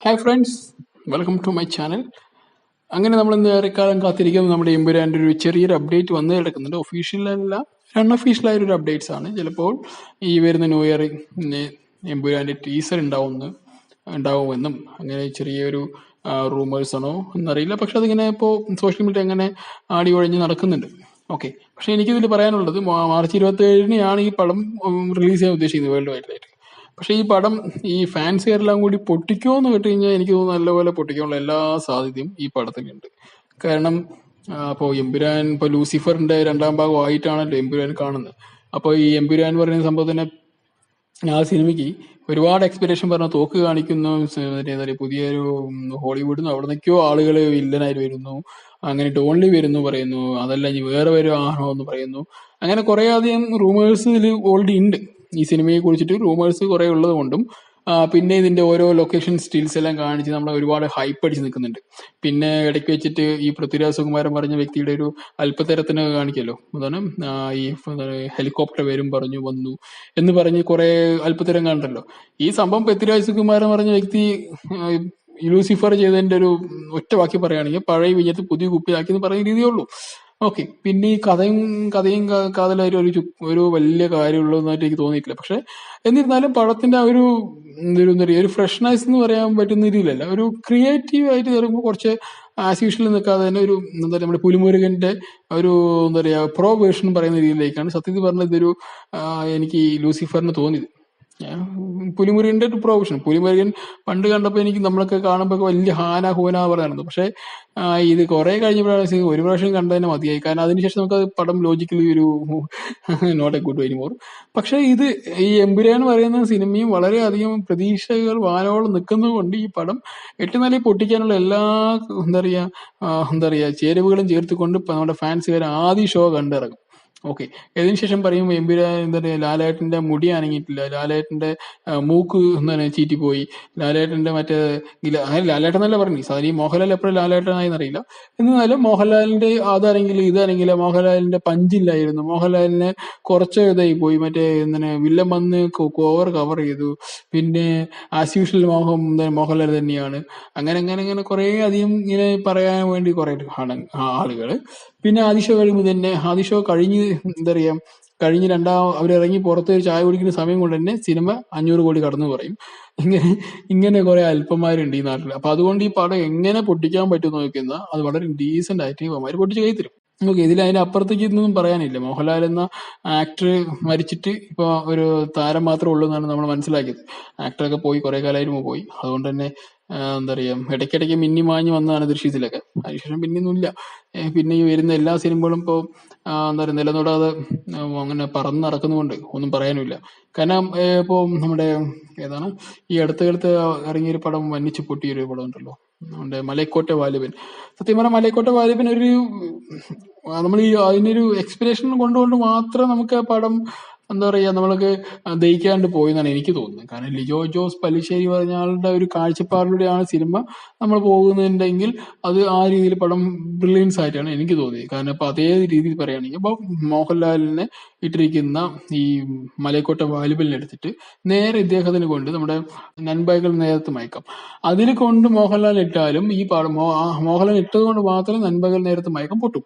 Hi friends, welcome to my channel. അങ്ങനെ നമ്മൾ ഇന്ന് ഏറെക്കാലം കാത്തിരിക്കുന്നത് നമ്മുടെ എമ്പുരാൻ്റെ ഒരു ചെറിയൊരു അപ്ഡേറ്റ് വന്ന് കിടക്കുന്നുണ്ട്. ഒഫീഷ്യലല്ല, അൺഒഫീഷ്യലായ ഒരു അപ്ഡേറ്റ്സ് ആണ്. ചിലപ്പോൾ ഈ വരുന്ന ന്യൂ ഇയർ എമ്പുരാൻ്റെ ടീസർ ഉണ്ടാവുമെന്നും അങ്ങനെ ചെറിയൊരു റൂമേഴ്സ് ആണോ എന്നറിയില്ല. പക്ഷെ അതിങ്ങനെ ഇപ്പോൾ സോഷ്യൽ മീഡിയ അങ്ങനെ ആടി ഒഴിഞ്ഞ് നടക്കുന്നുണ്ട്. ഓക്കെ, പക്ഷെ എനിക്കിതിൽ പറയാനുള്ളത് മാർച്ച് 27-നാണ് ഈ പടം റിലീസ് ചെയ്യാൻ ഉദ്ദേശിക്കുന്നത് വേൾഡ് വൈഡിലായിട്ട്. പക്ഷെ ഈ പടം ഈ ഫാൻസുകാരെല്ലാം കൂടി പൊട്ടിക്കുമോ എന്ന് കേട്ട് കഴിഞ്ഞാൽ എനിക്ക് തോന്നുന്നു നല്ലപോലെ പൊട്ടിക്കാനുള്ള എല്ലാ സാധ്യതയും ഈ പടത്തിലുണ്ട്. കാരണം അപ്പോൾ എമ്പുരാൻ ഇപ്പോൾ ലൂസിഫറിന്റെ 2ാം ഭാഗമായിട്ടാണല്ലോ എമ്പുരാൻ കാണുന്നത്. അപ്പോൾ ഈ എമ്പുരാൻ പറയുന്ന സംഭവത്തിനെ ആ സിനിമയ്ക്ക് ഒരുപാട് എക്സ്പെക്ടേഷൻ പറഞ്ഞ തോക്ക് കാണിക്കുന്നു. എന്താ പറയുക, പുതിയൊരു ഹോളിവുഡിൽ നിന്ന് അവിടെ നിന്നൊക്കെയോ ആളുകൾ വില്ലനായിട്ട് വരുന്നു, അങ്ങനെ ടോൺലി വരുന്നു പറയുന്നു, അതല്ല ഇനി വേറെ ആണോ എന്ന് പറയുന്നു. അങ്ങനെ കുറെ അധികം റൂമേഴ്സ് ഇതിൽ ഓൾറെഡി ഉണ്ട്. ഈ സിനിമയെ കുറിച്ചിട്ട് റൂമേഴ്സ് കുറെ ഉള്ളത് കൊണ്ടും പിന്നെ ഇതിന്റെ ഓരോ ലൊക്കേഷൻ സ്റ്റിൽസ് എല്ലാം കാണിച്ച് നമ്മളെ ഒരുപാട് ഹൈപ്പ് അടിച്ച് നിൽക്കുന്നുണ്ട്. പിന്നെ ഇടയ്ക്ക് വെച്ചിട്ട് ഈ പൃഥ്വിരാജ് സുകുമാരൻ പറഞ്ഞ വ്യക്തിയുടെ ഒരു അല്പത്തരത്തിന് കാണിക്കല്ലോ, അതാണ് ഈ ഹെലികോപ്റ്റർ വരും പറഞ്ഞു വന്നു എന്ന് പറഞ്ഞ് കുറെ അല്പത്തരം കണ്ടല്ലോ. ഈ സംഭവം പൃഥ്വിരാജ് സുകുമാരൻ പറഞ്ഞ വ്യക്തി ലൂസിഫർ ചെയ്തതിന്റെ ഒരു ഒറ്റ വാക്കി പറയുകയാണെങ്കിൽ പഴയ വിഞ്ഞത്ത് പുതിയ കുപ്പിയാക്കി എന്ന് പറയുന്ന രീതിയേ ഉള്ളൂ. ഓക്കെ, പിന്നെ ഈ കഥയും കാതലായിട്ട് ഒരു വലിയ കാര്യമുള്ളതെന്നായിട്ട് എനിക്ക് തോന്നിയിട്ടില്ല. പക്ഷെ എന്നിരുന്നാലും പടത്തിന്റെ ആ ഒരു എന്താ പറയുക, ഒരു ഫ്രഷ്നെസ് എന്ന് പറയാൻ പറ്റുന്ന രീതിയിലല്ല, ഒരു ക്രിയേറ്റീവ് ആയിട്ട് ഇറങ്ങുമ്പോൾ കുറച്ച് ആസ് യൂഷ്വൽ നിൽക്കാതെ തന്നെ ഒരു എന്താ പറയുക, നമ്മുടെ പുലിമുരുകന്റെ ഒരു എന്താ പറയുക പ്രോ വേർഷൻ പറയുന്ന രീതിയിലേക്കാണ് സത്യത്തിൽ പറഞ്ഞത് ഇതൊരു എനിക്ക് ലൂസിഫറിന് തോന്നിയത്. പുലിമുരുകന്റെ ഒരു പ്രൊവിഷൻ, പുലിമുരുകൻ പണ്ട് കണ്ടപ്പോൾ എനിക്ക് നമ്മളൊക്കെ കാണുമ്പോൾ വലിയ ഹാന ഹൂന പറയാറുണ്ട്. പക്ഷെ ഇത് കുറെ കഴിഞ്ഞപ്പോഴാണ് ഒരു പ്രാവശ്യം കണ്ടതിന് മതിയായി. കാരണം അതിനുശേഷം നമുക്ക് പടം ലോജിക്കലി ഒരു നോട്ട് എ ഗുഡ് എനിമോർ. പക്ഷെ ഇത് ഈ എമ്പുരാൻ പറയുന്ന സിനിമയും വളരെയധികം പ്രതീക്ഷകൾ വാനോളം നിൽക്കുന്നത് കൊണ്ട് ഈ പടം 8 നിലയിൽ പൊട്ടിക്കാനുള്ള എല്ലാ എന്താ പറയാ ചേരുവകളും ചേർത്തുകൊണ്ട് നമ്മുടെ ഫാൻസുകാർ ആദ്യ ഷോ കണ്ടിറങ്ങും. ഓക്കെ, ഇതിനുശേഷം പറയും എമ്പുരാൻ എന്താ പറയുക, ലാലേട്ടന്റെ മുടി അനങ്ങിയിട്ടില്ല, ലാലേട്ടന്റെ മൂക്ക് എന്താണ് ചീറ്റിപ്പോയി, ലാലേട്ടന്റെ മറ്റേ ലാലേട്ടൻ എന്നല്ല പറഞ്ഞു. സാധാരണ ഈ മോഹൻലാൽ എപ്പോഴും ലാലേട്ടനായെന്ന് അറിയില്ല. എന്നാലും മോഹൻലാലിന്റെ ഇതാണെങ്കില് മോഹൻലാലിന്റെ പഞ്ചില്ലായിരുന്നു, മോഹൻലാലിന് കുറച്ച് ഇതായി പോയി, മറ്റേ എന്താണ് വില്ലൻ വന്ന് കവർ ചെയ്തു, പിന്നെ ആസ് യൂഷ്വൽ മോഹൻലാൽ തന്നെയാണ്. അങ്ങനെ അങ്ങനെ അങ്ങനെ കുറെ അധികം ഇങ്ങനെ പറയാൻ വേണ്ടി കുറെ ആളുകള്. പിന്നെ ആദിഷോ കഴിയുമ്പോൾ തന്നെ ആദിഷോ കഴിഞ്ഞ് എന്താ പറയാ, കഴിഞ്ഞ് അവരിറങ്ങി പുറത്ത് ചായ കുടിക്കുന്ന സമയം കൊണ്ട് തന്നെ സിനിമ 500 കോടി കടന്നു പറയും. ഇങ്ങനെ കുറെ അല്പന്മാരുണ്ട് ഈ നാട്ടിൽ. അപ്പൊ അതുകൊണ്ട് ഈ പടം എങ്ങനെ പൊട്ടിക്കാൻ പറ്റും നോക്കുന്ന അത് വളരെ ഡീസന്റ് ആയിട്ട് ഇവന്മാര് പൊട്ടിച്ച് കൈ തരും. ഓക്കെ, ഇതിൽ അതിന്റെ അപ്പുറത്തേക്ക് ഇതൊന്നും പറയാനില്ല. മോഹൻലാൽ എന്ന ആക്ടർ മരിച്ചിട്ട് ഇപ്പൊ ഒരു താരം മാത്രമേ ഉള്ളൂ എന്നാണ് നമ്മൾ മനസ്സിലാക്കിയത്. ആക്ടറൊക്കെ പോയി കുറെ കാലമായിരുന്നു പോയി. അതുകൊണ്ട് തന്നെ എന്താ പറയാ, ഇടയ്ക്കിടയ്ക്ക് മിന്നി മാഞ്ഞു വന്നതാണ് ദൃശ്യത്തിലൊക്കെ. അതിനുശേഷം പിന്നെയൊന്നുമില്ല. പിന്നെ ഈ വരുന്ന എല്ലാ സിനിമകളും ഇപ്പോൾ എന്താ പറയുക, നിലനിടാതെ അങ്ങനെ പറന്ന് നടക്കുന്നതുകൊണ്ട് ഒന്നും പറയാനുമില്ല. കാരണം ഇപ്പോ നമ്മുടെ ഏതാണ് ഈ അടുത്ത ഇറങ്ങിയൊരു പടം വന്നിച്ച് പൊട്ടിയൊരു പടം ഉണ്ടല്ലോ, നമ്മുടെ മലൈക്കോട്ടെ വാലിബൻ. സത്യം പറഞ്ഞാൽ മലൈക്കോട്ടെ വാലിബൻ ഒരു നമ്മൾ ഈ അതിനൊരു എക്സ്പിരേഷൻ കൊണ്ടുകൊണ്ട് മാത്രം നമുക്ക് ആ പടം എന്താ പറയാ നമ്മൾക്ക് ദഹിക്കാണ്ട് പോയെന്നാണ് എനിക്ക് തോന്നുന്നത്. കാരണം ലിജോ ജോസ് പല്ലിശ്ശേരി പറഞ്ഞ ആളുടെ ഒരു കാഴ്ചപ്പാടിലൂടെയാണ് സിനിമ നമ്മൾ പോകുന്നുണ്ടെങ്കിൽ അത് ആ രീതിയിൽ പടം ബ്രില്യൻസ് ആയിട്ടാണ് എനിക്ക് തോന്നിയത്. കാരണം ഇപ്പൊ അതേ രീതിയിൽ പറയുകയാണെങ്കിൽ ഇപ്പൊ മോഹൻലാലിനെ ഇട്ടിരിക്കുന്ന ഈ മലൈക്കോട്ടെ വാലിബലിനെ എടുത്തിട്ട് നേരെ ഇദ്ദേഹത്തിന് കൊണ്ട് നമ്മുടെ നൻപകൽ നേരത്ത് മയക്കം അതിൽ കൊണ്ട് മോഹൻലാൽ ഇട്ടാലും ഈ പടം മോഹൻലാൽ ഇട്ടത് കൊണ്ട് മാത്രമേ നൻപകൽ നേരത്ത് മയക്കം പൊട്ടും.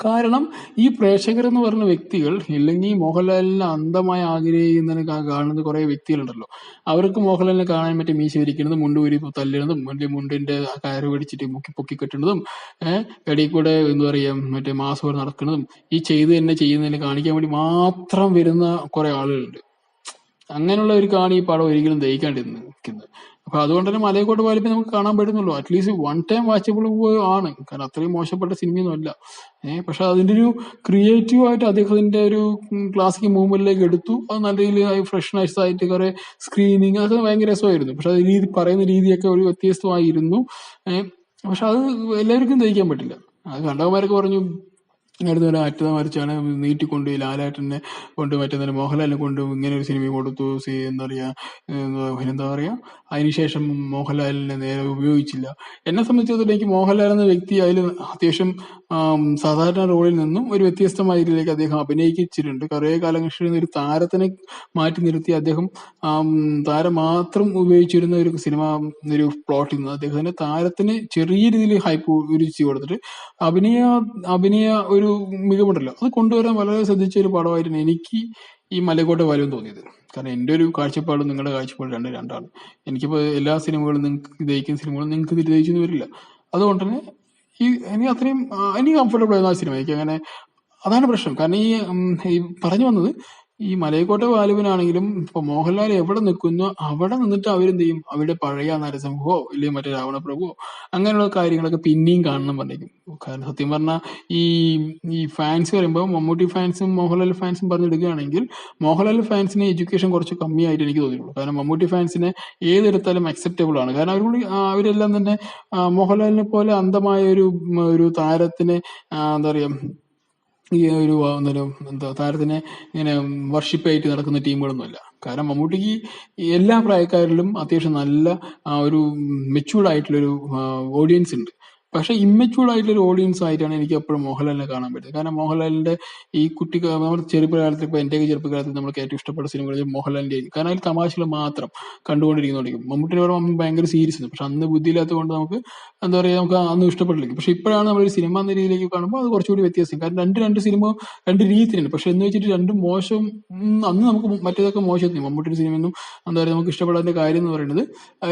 കാരണം ഈ പ്രേക്ഷകർ എന്ന് പറഞ്ഞ വ്യക്തികൾ, ഇല്ലെങ്കിൽ മോഹൻലാലിനെ അന്ധമായി ആഗ്രഹിക്കുന്നതിന് കാണുന്ന കുറെ വ്യക്തികളുണ്ടല്ലോ. അവർക്ക് മോഹൻലാലിനെ കാണാൻ മറ്റേ മീശ വിരിക്കുന്നതും മുണ്ടൂരി തല്ലുന്നതും മറ്റേ മുണ്ടിന്റെ കയറ് പിടിച്ചിട്ട് പൊക്കി കെട്ടുന്നതും ഇടയിൽ കൂടെ എന്താ പറയാ മറ്റേ മാസ് നടക്കുന്നതും ഈ തന്നെ ചെയ്യുന്നതിനെ കാണിക്കാൻ വേണ്ടി മാത്രം വരുന്ന കുറെ ആളുകളുണ്ട്. അങ്ങനെയുള്ള ഒരു കാണി ഈ പടം ഒരിക്കലും ദഹിക്കാണ്ടിരിക്കുന്നത്. അപ്പൊ അതുകൊണ്ട് തന്നെ മലയക്കോട്ട് വാലിബൻ നമുക്ക് കാണാൻ പറ്റുന്നുള്ളൂ. അറ്റ്ലീസ്റ്റ് വൺ ടൈം വാച്ചബിൾ ആണ്. കാരണം അത്രയും മോശപ്പെട്ട സിനിമയൊന്നും അല്ല. പക്ഷെ അതിന്റെ ഒരു ക്രിയേറ്റീവ് ആയിട്ട് അദ്ദേഹത്തിന്റെ ഒരു ക്ലാസിക് മൂവ്മെന്റിലേക്ക് എടുത്തു. അത് നല്ല രീതിയിൽ ഫ്രഷ്നെസ് ആയിട്ട് കുറെ സ്ക്രീനിങ് അതൊക്കെ ഭയങ്കര രസമായിരുന്നു. പക്ഷെ അത് പറയുന്ന രീതിയൊക്കെ ഒരു വ്യത്യസ്തമായിരുന്നു. പക്ഷെ അത് എല്ലാവർക്കും ദഹിക്കാൻ പറ്റില്ല. അത് കണ്ടവന്മാരൊക്കെ പറഞ്ഞു അടുത്ത പോലെ അറ്റത മറിച്ചാണ് നീട്ടിക്കൊണ്ട് ലാലേട്ടനെ കൊണ്ട് മറ്റേ മോഹൻലാലിനെ കൊണ്ട് ഇങ്ങനെ ഒരു സിനിമ കൊടുത്തു. എന്താ പറയാ, എന്താ പറയാ, അതിനുശേഷം മോഹൻലാലിനെ നേരെ ഉപയോഗിച്ചില്ല. എന്നെ സംബന്ധിച്ചിടത്തോളം എനിക്ക് മോഹൻലാൽ എന്ന വ്യക്തി അതിൽ അത്യാവശ്യം സാധാരണ റോളിൽ നിന്നും ഒരു വ്യത്യസ്തമായ രീതിയിലേക്ക് അദ്ദേഹം അഭിനയിച്ചിട്ടുണ്ട്. കുറേ കാലങ്ങളിൽ ഒരു താരത്തിനെ മാറ്റി നിർത്തി അദ്ദേഹം താരം മാത്രം ഉപയോഗിച്ചിരുന്ന ഒരു സിനിമ ഒരു പ്ലോട്ടിൽ നിന്ന് അദ്ദേഹത്തിന്റെ താരത്തിന് ചെറിയ രീതിയിൽ ഹൈപ്പ് രുചി കൊടുത്തിട്ട് അഭിനയ അഭിനയ ഒരു മികവുണ്ടല്ലോ അത് കൊണ്ടുവരാൻ വളരെ ശ്രദ്ധിച്ച ഒരു പടമായിരുന്നു എനിക്ക് ഈ മലക്കോട്ടെ വാല്യം തോന്നിയത്. കാരണം എൻ്റെ ഒരു കാഴ്ചപ്പാടും നിങ്ങളുടെ കാഴ്ചപ്പാടും രണ്ടാണ്. എനിക്കിപ്പോൾ എല്ലാ സിനിമകളും നിങ്ങൾക്ക് ദഹിക്കുന്ന സിനിമകളും നിങ്ങൾക്ക് ദഹിച്ചെന്ന് വരില്ല. അതുകൊണ്ട് തന്നെ ഈ എനിക്ക് അത്രയും എനിക്ക് കംഫർട്ടബിൾ ആയിരുന്നു ആ സിനിമ. എനിക്ക് അങ്ങനെ അതാണ് പ്രശ്നം. കാരണം ഈ പറഞ്ഞു വന്നത് ഈ മലയക്കോട്ടെ വാലുവിനാണെങ്കിലും ഇപ്പൊ മോഹൻലാൽ എവിടെ നിൽക്കുന്നോ അവിടെ നിന്നിട്ട് അവരെന്ത് ചെയ്യും, അവരുടെ പഴയ നരസിംഹമോ ഇല്ലെങ്കിൽ മറ്റേ രാവണപ്രഭുവോ അങ്ങനെയുള്ള കാര്യങ്ങളൊക്കെ പിന്നെയും കാണണം പറഞ്ഞേക്കും. കാരണം സത്യം പറഞ്ഞാൽ ഈ ഈ ഫാൻസ് പറയുമ്പോൾ മമ്മൂട്ടി ഫാൻസും മോഹൻലാൽ ഫാൻസും പറഞ്ഞെടുക്കുകയാണെങ്കിൽ മോഹൻലാൽ ഫാൻസിന് എഡ്യൂക്കേഷൻ കുറച്ച് കമ്മിയായിട്ട് എനിക്ക് തോന്നിയിട്ടുള്ളൂ. കാരണം മമ്മൂട്ടി ഫാൻസിനെ ഏതെടുത്താലും അക്സെപ്റ്റബിൾ ആണ്. കാരണം അവരെല്ലാം തന്നെ മോഹൻലാലിനെ പോലെ അന്ധമായ ഒരു താരത്തിനെ എന്താ പറയാ ഈ ഒരു എന്താ താരത്തിനെ ഇങ്ങനെ വർഷിപ്പ് ആയിട്ട് നടക്കുന്ന ടീമുകളൊന്നുമല്ല. കാരണം മമ്മൂട്ടിക്ക് എല്ലാ പ്രായക്കാരിലും അത്യാവശ്യം നല്ല ഒരു മെച്യൂർഡ് ആയിട്ടുള്ളൊരു ഓഡിയൻസ് ഉണ്ട്. പക്ഷെ ഇമ്മച്യൂർഡ് ആയിട്ടുള്ള ഒരു ഓഡിയൻസ് ആയിട്ടാണ് എനിക്ക് എപ്പോഴും മോഹൻലാലിനെ കാണാൻ പറ്റുന്നത്. കാരണം മോഹൻലാലിന്റെ ഈ നമ്മുടെ ചെറുപ്പകാലത്ത് ഇപ്പൊ എന്റെയൊക്കെ ചെറുപ്പകാലത്ത് നമുക്ക് ഏറ്റവും ഇഷ്ടപ്പെട്ട സിനിമകൾ മോഹൻലാലിന്റെ ആയിരിക്കും. കാരണം അതിൽ തമാശകൾ മാത്രം കണ്ടുകൊണ്ടിരിക്കുന്നതായിരിക്കും. മമ്മൂട്ടിനെ പറയുമ്പോൾ ഭയങ്കര സീരിയസ് ഉണ്ട്. പക്ഷെ അന്ന് ബുദ്ധിയില്ലാത്തത് കൊണ്ട് നമുക്ക് എന്താ പറയാ, നമുക്ക് അന്ന് ഇഷ്ടപ്പെട്ടിരിക്കും. പക്ഷെ ഇപ്പോഴാണ് നമ്മളൊരു സിനിമ എന്ന രീതിയിലേക്ക് കാണുമ്പോൾ അത് കുറച്ചുകൂടി വ്യത്യാസം. കാരണം രണ്ട് സിനിമ രണ്ട് രീതിയിലുണ്ട്. പക്ഷെ എന്ന് വെച്ചിട്ട് രണ്ടും മോശം അന്ന് നമുക്ക് മറ്റേതൊക്കെ മോശം മമ്മൂട്ടിയുടെ സിനിമയൊന്നും എന്താ പറയുക നമുക്ക് ഇഷ്ടപ്പെടാത്ത കാര്യം എന്ന് പറയുന്നത്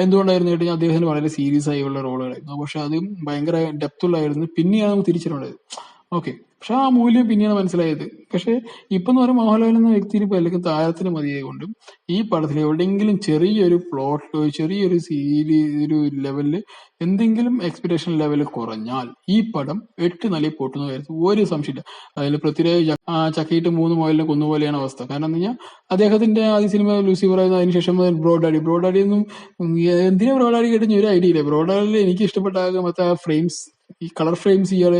എന്തുകൊണ്ടായിരുന്നു കേട്ടാൽ അദ്ദേഹത്തിന് വളരെ സീരിയസ് ആയുള്ള റോളുകളായിരുന്നു. പക്ഷെ അത് ഭയങ്കര ഡെപ്ത് ഉള്ളായിരുന്നു. പിന്നെയാണ് നമുക്ക് തിരിച്ചറിയേണ്ടത്. ഓക്കെ, പക്ഷെ ആ മൂല്യം പിന്നെയാണ് മനസ്സിലായത്. പക്ഷെ ഇപ്പൊ എന്ന് പറയുമ്പോൾ മോഹൻലാൽ എന്ന വ്യക്തിയിൽ ഇപ്പൊ അല്ലെങ്കിൽ താരത്തിന് മതിയായതുകൊണ്ടും ഈ പടത്തിൽ എവിടെയെങ്കിലും ചെറിയൊരു പ്ലോട്ട് ചെറിയൊരു ഒരു ലെവലില് എന്തെങ്കിലും എക്സ്പെക്ടേഷൻ ലെവൽ കുറഞ്ഞാൽ ഈ പടം 8 നിലയിൽ പൊട്ടുന്ന കാര്യത്തിൽ ഒരു സംശയമില്ല. അതിൽ പൃഥ്വിരാജ് ചക്കയിട്ട് 3 മുയലിനെ കൊന്നുപോലെയാണ് അവസ്ഥ. കാരണം എന്ന് കഴിഞ്ഞാൽ അദ്ദേഹത്തിന്റെ ആദ്യ സിനിമ ലൂസിഫർ ആയിരുന്നു. അതിനുശേഷം ബ്രോഡാഡി ഒന്നും എന്തിനാ ബ്രോഡാഡി കേട്ടുന്ന ഒരു ഐഡിയ ഇല്ല. ബ്രോഡാഡിയിൽ എനിക്ക് ഇഷ്ടപ്പെട്ട മറ്റേ ഫ്രെയിംസ്, ഈ കളർ ഫ്രെയിംസ് ഇയാള്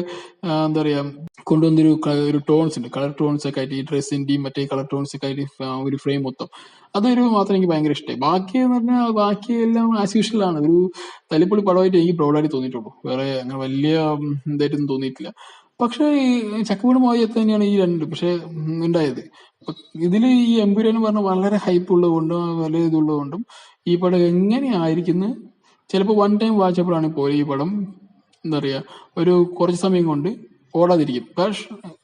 എന്താ പറയാ കൊണ്ടുവന്നൊരു ഒരു ടോൺസ് ഉണ്ട്, കളർ ടോൺസ് ഒക്കെ ആയിട്ട് ഈ ഡ്രസ്സിന്റെയും മറ്റേ കളർ ടോൺസ് ഒക്കെ ആയിട്ട് ഒരു ഫ്രെയിം മൊത്തം അതൊരു മാത്രം എനിക്ക് ഭയങ്കര ഇഷ്ടമായി. ബാക്കി എന്ന് പറഞ്ഞാൽ ബാക്കിയെല്ലാം ആസ് യൂഷ്വൽ ആണ്. ഒരു തല്ലിപ്പൊളി പടമായിട്ട് എനിക്ക് ബ്രോഡാഡി തോന്നിയിട്ടുള്ളൂ. വേറെ അങ്ങനെ വലിയ ഇതായിട്ടൊന്നും തോന്നിയിട്ടില്ല. പക്ഷെ ഈ ചക്കവീട് മോയത്ത് തന്നെയാണ് ഈ രണ്ട് പക്ഷെ ഉണ്ടായത്. ഇതിൽ ഈ എമ്പുരാൻ പറഞ്ഞ വളരെ ഹൈപ്പ് ഉള്ളതുകൊണ്ടും വലിയ ഇതുള്ളതുകൊണ്ടും ഈ പടം എങ്ങനെയായിരിക്കുന്നു ചിലപ്പോൾ വൺ ടൈം വാച്ചപ്പോഴാണ് പോലെ ഈ പടം എന്താ പറയാ ഒരു കുറച്ച് സമയം കൊണ്ട് ഓടാതിരിക്കും.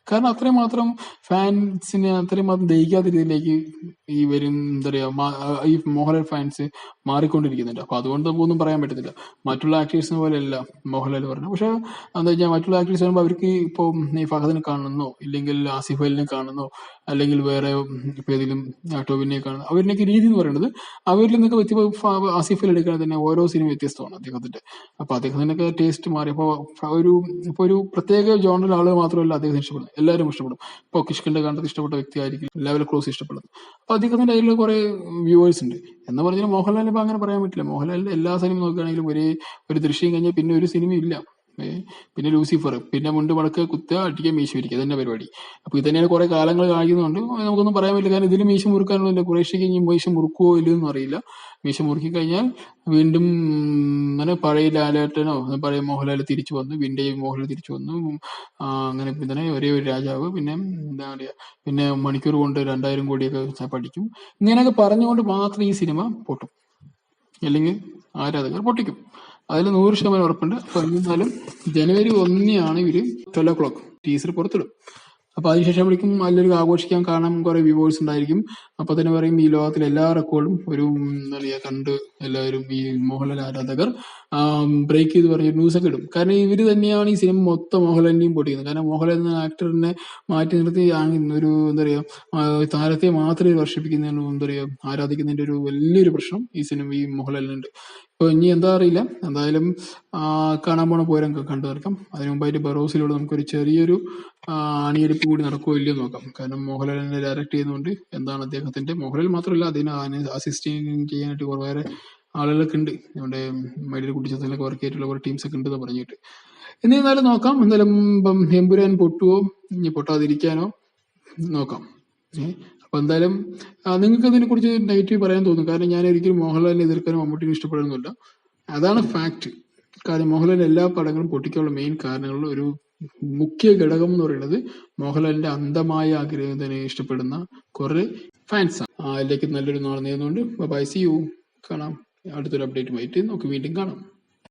കാരണം അത്രയും മാത്രം ഫാൻസിനെ അത്രയും മാത്രം ദഹിക്കാത്ത രീതിയിലേക്ക് ഈ വരും എന്താ പറയാ ഈ മോഹൻലാൽ ഫാൻസ് മാറിക്കൊണ്ടിരിക്കുന്നുണ്ട്. അപ്പൊ അതുകൊണ്ട് നമുക്കൊന്നും പറയാൻ പറ്റത്തില്ല. മറ്റുള്ള ആക്ടേഴ്സിനെ പോലെയല്ല മോഹൻലാൽ പറഞ്ഞു. പക്ഷെ എന്താ വെച്ചാൽ മറ്റുള്ള ആക്ടേഴ്സ് പറയുമ്പോൾ അവർക്ക് ഇപ്പൊ ഈ ഫഹദിനെ കാണുന്നോ ഇല്ലെങ്കിൽ ആസിഫ് അലിനെ കാണുന്നോ അല്ലെങ്കിൽ വേറെ ഇപ്പൊ ഏതെങ്കിലും ടോവിനെ കാണുന്നു, അവരിനൊക്കെ രീതി എന്ന് പറയുന്നത് അവരിൽ നിന്നൊക്കെ ആസിഫ് അലി എടുക്കാൻ തന്നെ ഓരോ സിനിമ വ്യത്യസ്തമാണ് അദ്ദേഹത്തിന്റെ. അപ്പൊ അദ്ദേഹത്തിനൊക്കെ ടേസ്റ്റ് മാറി. ഇപ്പൊ ഒരു പ്രത്യേക ജോണറിൽ ആളുകൾ മാത്രമല്ല അദ്ദേഹത്തിന് ഇഷ്ടപ്പെടുന്നത്, എല്ലാവരും ഇഷ്ടപ്പെടും. ഇപ്പൊ കിഷ്കിന്റെ കണ്ടത് ഇഷ്ടപ്പെട്ട വ്യക്തി ആയിരിക്കും ലെവൽ ക്രോസ് ഇഷ്ടപ്പെടുന്നത്. അപ്പൊ അദ്ദേഹത്തിന്റെ അതിൽ കുറെ വ്യൂവേഴ്സ് ഉണ്ട്. എന്ന് പറഞ്ഞാൽ മോഹൻലാലിനെ ഇപ്പൊ അങ്ങനെ പറയാൻ പറ്റില്ല. മോഹൻലാലിന്റെ എല്ലാ സിനിമ നോക്കുകയാണെങ്കിലും ഒരു ദൃശ്യം കഴിഞ്ഞാൽ പിന്നെ ഒരു സിനിമ ഇല്ല. പിന്നെ ലൂസിഫർ, പിന്നെ മുണ്ട് മടക്കുക, കുത്തുക, അടിക്കുക, മീശ പിരിക്കുക, ഇതന്നെ പരിപാടി. അപ്പൊ ഇത് തന്നെയാണ് കുറെ കാലങ്ങൾ കാണിക്കുന്നുണ്ട്. നമുക്കൊന്നും പറയാൻ പറ്റില്ല. കാരണം ഇതിൽ മീശ മുറുക്കാനുള്ള കുറേശ്ശേക്ക് ഇനി മീശ മുറുക്കുവോ ഇല്ലെന്നും അറിയില്ല. മീശ മുറുക്കി കഴിഞ്ഞാൽ വീണ്ടും അങ്ങനെ പഴയ ലാലേട്ടനോ പഴയ മോഹൻലാൽ തിരിച്ചു വന്നു, വീണ്ടും മോഹൻലാൽ തിരിച്ചു വന്നു. അങ്ങനെ പിന്നെ ഒരേ ഒരു രാജാവ്, പിന്നെ എന്താ പറയാ, പിന്നെ മണിക്കൂർ കൊണ്ട് 2000 കോടിയൊക്കെ പഠിക്കും. ഇങ്ങനെയൊക്കെ പറഞ്ഞുകൊണ്ട് മാത്രം ഈ സിനിമ പൊട്ടും, അല്ലെങ്കിൽ ആരാധകർ പൊട്ടിക്കും. അതിൽ 100% ഉറപ്പുണ്ട്. അപ്പൊ എന്തായാലും ജനുവരി 1 ഇവര് 12 o'clock ടീസർ പുറത്തിടും. അപ്പൊ അതിനുശേഷം വിളിക്കും നല്ലൊരു ആഘോഷിക്കാൻ കാണാൻ കുറെ വ്യൂവേഴ്സ് ഉണ്ടായിരിക്കും. അപ്പൊ തന്നെ പറയും ഈ ലോകത്തിലെ എല്ലാ റെക്കോർഡും ഒരു എന്താ പറയാ കണ്ട് എല്ലാവരും ഈ മോഹൻലാൽ ആരാധകർ ബ്രേക്ക് ചെയ്ത് പറഞ്ഞ ന്യൂസ് ഒക്കെ ഇടും. കാരണം ഇവര് തന്നെയാണ് ഈ സിനിമ മൊത്തം മോഹൻലാലിനെയും പൊട്ടിക്കുന്നത്. കാരണം മോഹൻലാൽ എന്ന ആക്ടറിനെ മാറ്റി നിർത്തി ഒരു എന്താ പറയാ താരത്തെ മാത്രമേ വർഷിപ്പിക്കുന്ന എന്താ പറയാ ആരാധിക്കുന്നതിന്റെ ഒരു വലിയൊരു പ്രശ്നം ഈ സിനിമ ഈ മോഹൻലാലിനുണ്ട്. ഇപ്പൊ ഇനി എന്താ അറിയില്ല. എന്തായാലും കാണാൻ പോണ പോരം കണ്ടു തീർക്കാം. അതിനു മുമ്പായിട്ട് ബറോസിലൂടെ നമുക്കൊരു ചെറിയൊരു അണിയെടുപ്പ് കൂടി നടക്കുമോ ഇല്ലയോ നോക്കാം. കാരണം മോഹൻലാലിനെ ഡയറക്ട് ചെയ്യുന്നതുകൊണ്ട് എന്താണ് അദ്ദേഹത്തിന്റെ മോഹൻലാൽ മാത്രമല്ല അതിനെ അസിസ്റ്റ് ചെയ്യാനായിട്ട് വേറെ ആളുകളൊക്കെ ഉണ്ട്, നമ്മുടെ മൈഡിൽ കുട്ടിച്ചത്തിലൊക്കെ വർക്ക് ചെയ്തിട്ടുള്ള കുറേ ടീംസൊക്കെ ഉണ്ടെന്ന് പറഞ്ഞിട്ട്. എന്നിരുന്നാലും നോക്കാം, എന്തായാലും ഇപ്പം എമ്പുരാൻ പൊട്ടുവോ ഇനി പൊട്ടാതിരിക്കാനോ നോക്കാം. അപ്പൊ എന്തായാലും നിങ്ങൾക്ക് ഇതിനെ കുറിച്ച് നെഗറ്റീവ് പറയാൻ തോന്നും, കാരണം ഞാൻ ഒരിക്കലും മോഹൻലാലിനെ എതിർക്കാനും മമ്മൂട്ടിനെ ഇഷ്ടപ്പെടുന്നില്ല. അതാണ് ഫാക്ട്. കാരണം മോഹൻലാൽ എല്ലാ പടങ്ങളും പൊട്ടിക്കാനുള്ള മെയിൻ കാരണങ്ങളിൽ ഒരു മുഖ്യ ഘടകം എന്ന് പറയുന്നത് മോഹൻലാലിന്റെ അന്ധമായ ആഗ്രഹത്തിനെ ഇഷ്ടപ്പെടുന്ന കുറെ ഫാൻസ് ആണ്. അതിലേക്ക് നല്ലൊരു നാളെ നേർന്നുകൊണ്ട് ബൈ, സി യു. കാണാം അടുത്തൊരു അപ്ഡേറ്റുമായിട്ട്. നമുക്ക് വീണ്ടും കാണാം.